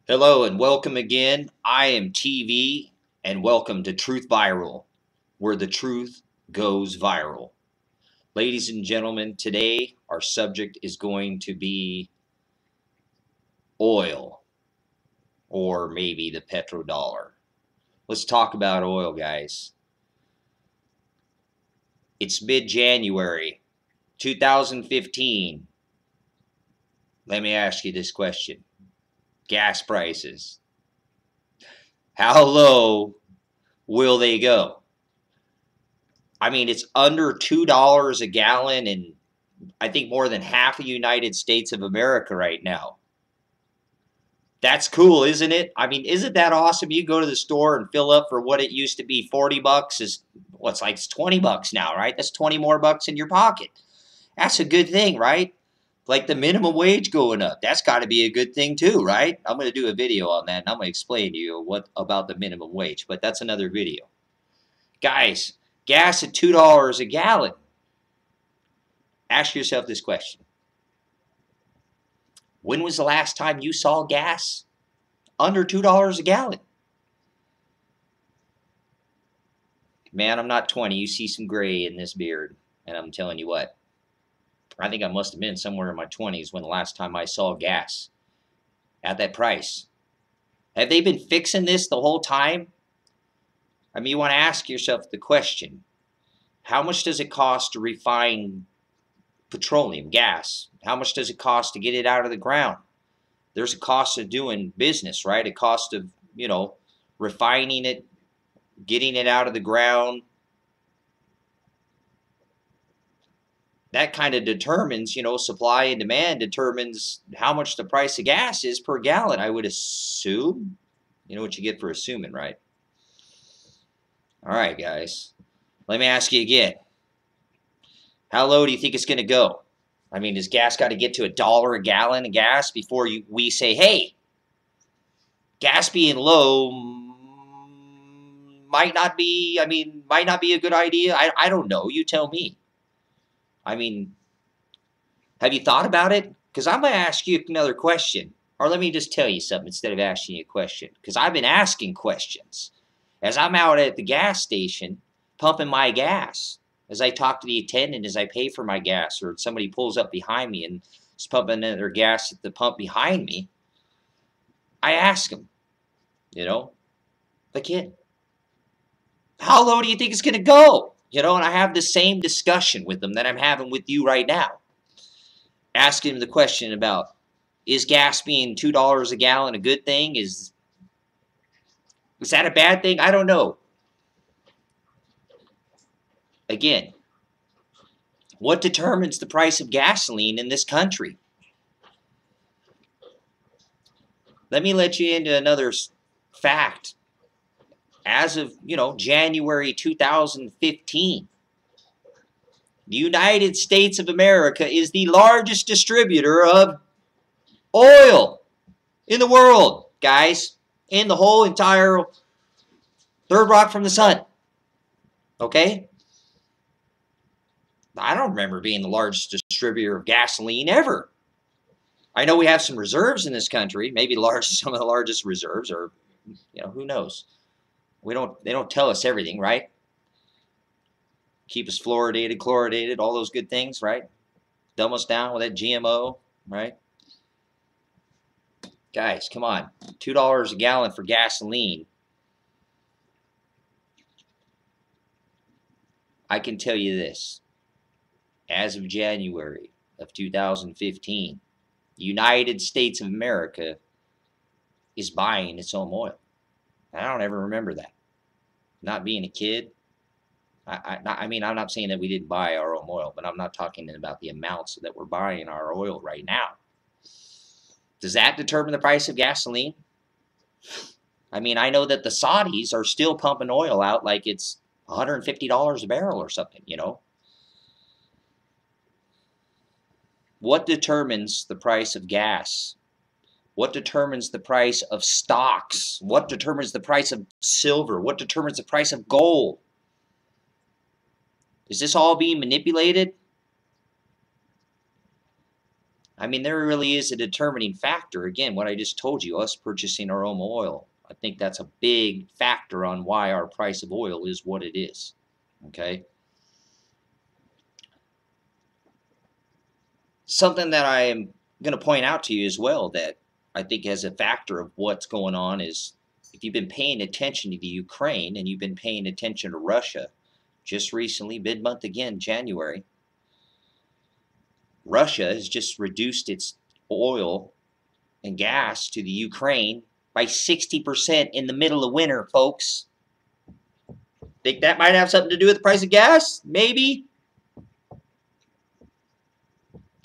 Hello and welcome again. I am TV and welcome to Truth Viral, where the truth goes viral. Ladies and gentlemen, today our subject is going to be oil, or maybe the petrodollar. Let's talk about oil, guys. It's mid-January 2015. Let me ask you this question. Gas prices. How low will they go? I mean, it's under $2 a gallon in, I think, more than half the United States of America right now. That's cool, isn't it? I mean, isn't that awesome? You go to the store and fill up for what it used to be 40 bucks is what's like it's 20 bucks now, right? That's 20 more bucks in your pocket. That's a good thing, right? Like the minimum wage going up. That's got to be a good thing too, right? I'm going to do a video on that and I'm going to explain to you what about the minimum wage, but that's another video. Guys, gas at $2 a gallon. Ask yourself this question. When was the last time you saw gas under $2 a gallon? Man, I'm not 20. You see some gray in this beard. And I'm telling you what, I think I must have been somewhere in my 20s when the last time I saw gas at that price. Have they been fixing this the whole time? I mean, you want to ask yourself the question, how much does it cost to refine petroleum, gas? How much does it cost to get it out of the ground? There's a cost of doing business, right? A cost of, refining it, getting it out of the ground. That kind of determines, supply and demand determines how much the price of gas is per gallon, I would assume. You know what you get for assuming, right? All right, guys. Let me ask you again. How low do you think it's going to go? I mean, has gas got to get to $1 a gallon of gas before we say, hey, gas being low might not be a good idea? I don't know. You tell me. I mean, have you thought about it? Because I'm going to ask you another question. Or let me just tell you something instead of asking you a question. Because I've been asking questions. As I'm out at the gas station pumping my gas, as I talk to the attendant, as I pay for my gas, or somebody pulls up behind me and is pumping their gas at the pump behind me, I ask them, the kid, how low do you think it's going to go? And I have the same discussion with them that I'm having with you right now. Asking them the question about, is gas being $2 a gallon a good thing? Is that a bad thing? I don't know. Again, what determines the price of gasoline in this country? Let me let you into another fact. As of, January 2015, the United States of America is the largest distributor of oil in the world, guys. In the whole entire third rock from the sun. Okay? I don't remember being the largest distributor of gasoline ever. I know we have some reserves in this country, maybe some of the largest reserves, or who knows. They don't tell us everything, right? Keep us fluoridated, chloridated, all those good things, right? Dumb us down with that GMO, right? Guys, come on. $2 a gallon for gasoline. I can tell you this. As of January of 2015, the United States of America is buying its own oil. I don't ever remember that. Not being a kid. I mean, I'm not saying that we didn't buy our own oil, but I'm not talking about the amounts that we're buying our oil right now. Does that determine the price of gasoline? I mean, I know that the Saudis are still pumping oil out like it's $150 a barrel or something, What determines the price of gas? What determines the price of stocks? What determines the price of silver? What determines the price of gold? Is this all being manipulated? I mean, there really is a determining factor. Again, what I just told you, us purchasing our own oil. I think that's a big factor on why our price of oil is what it is. Okay. Something that I am going to point out to you as well that I think has a factor of what's going on is if you've been paying attention to the Ukraine and you've been paying attention to Russia, just recently, mid-month again, January, Russia has just reduced its oil and gas to the Ukraine by 60% in the middle of winter, folks. Think that might have something to do with the price of gas? Maybe.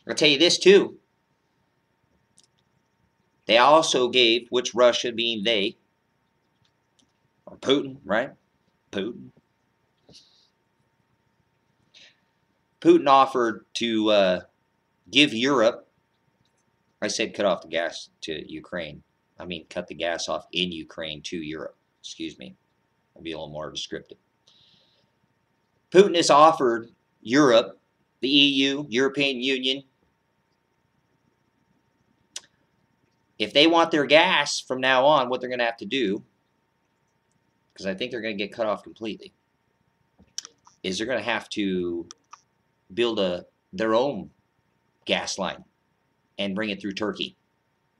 I'll tell you this too. They also gave, which Russia being they, or Putin, right? Putin. Putin offered to give Europe, I said cut off the gas to Ukraine. I mean cut the gas off in Ukraine to Europe. Excuse me. I'll be a little more descriptive. Putin has offered Europe, the EU, European Union, if they want their gas from now on, what they're going to have to do, because I think they're going to get cut off completely, is they're going to have to build their own gas line and bring it through Turkey.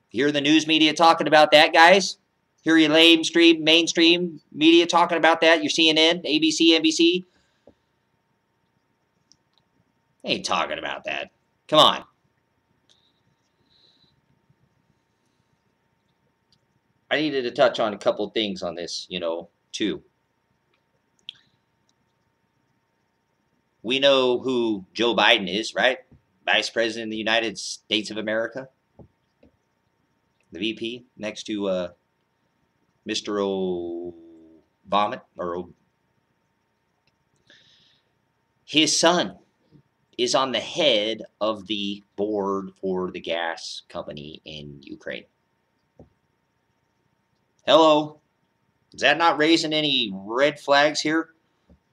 Hear the news media talking about that, guys? Hear your mainstream media talking about that? Your CNN, ABC, NBC? They ain't talking about that. Come on. I needed to touch on a couple of things on this, too. We know who Joe Biden is, right? Vice President of the United States of America. The VP next to Mr. Vomit. His son is on the head of the board for the gas company in Ukraine. Hello? Is that not raising any red flags here?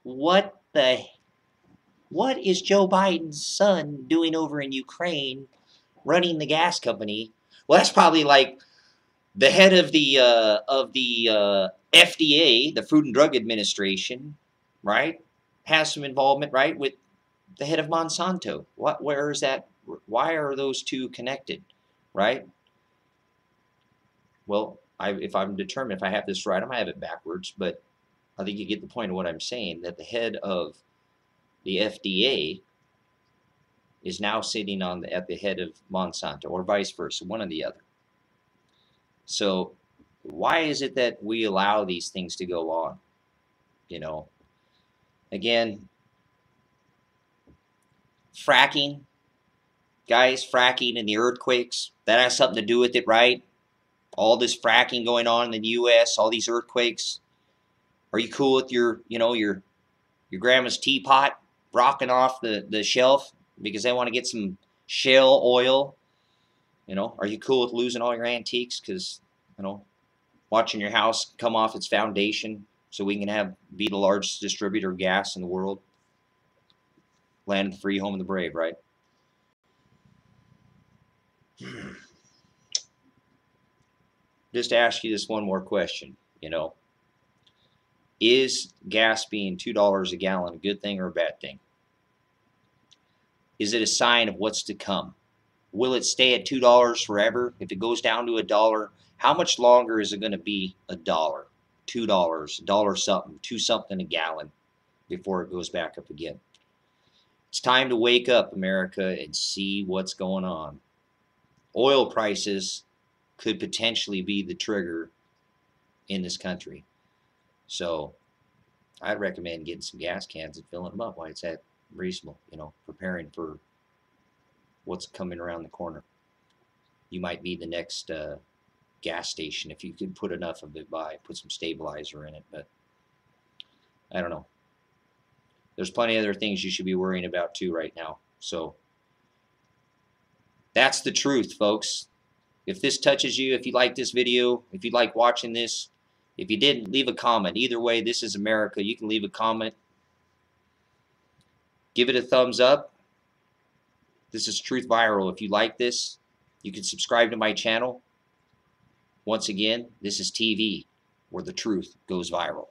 What is Joe Biden's son doing over in Ukraine running the gas company? Well, that's probably like the head of the FDA, the Food and Drug Administration, right? Has some involvement, right, with the head of Monsanto. Where is that? Why are those two connected, right? Well, if I'm determined, if I have this right, I might have it backwards, but I think you get the point of what I'm saying, that the head of the FDA is now sitting at the head of Monsanto, or vice versa, one or the other. So why is it that we allow these things to go on? Again, fracking, guys, fracking and the earthquakes, that has something to do with it, right? All this fracking going on in the U.S., all these earthquakes. Are you cool with your grandma's teapot rocking off the shelf because they want to get some shale oil? Are you cool with losing all your antiques because, watching your house come off its foundation so we can be the largest distributor of gas in the world? Land of the free, home of the brave, right? Just to ask you this one more question, is gas being $2 a gallon a good thing or a bad thing? Is it a sign of what's to come? Will it stay at $2 forever? If it goes down to $1, how much longer is it going to be $1, $2, $1 something, $2 something a gallon before it goes back up again? It's time to wake up, America, and see what's going on. Oil prices could potentially be the trigger in this country. So I'd recommend getting some gas cans and filling them up while it's at reasonable, preparing for what's coming around the corner. You might be the next gas station if you could put enough of it by, put some stabilizer in it, but I don't know. There's plenty of other things you should be worrying about too right now. So that's the truth, folks. If this touches you, if you like this video, if you like watching this, if you didn't, leave a comment. Either way, this is America. You can leave a comment. Give it a thumbs up. This is Truth Viral. If you like this, you can subscribe to my channel. Once again, this is TV, where the truth goes viral.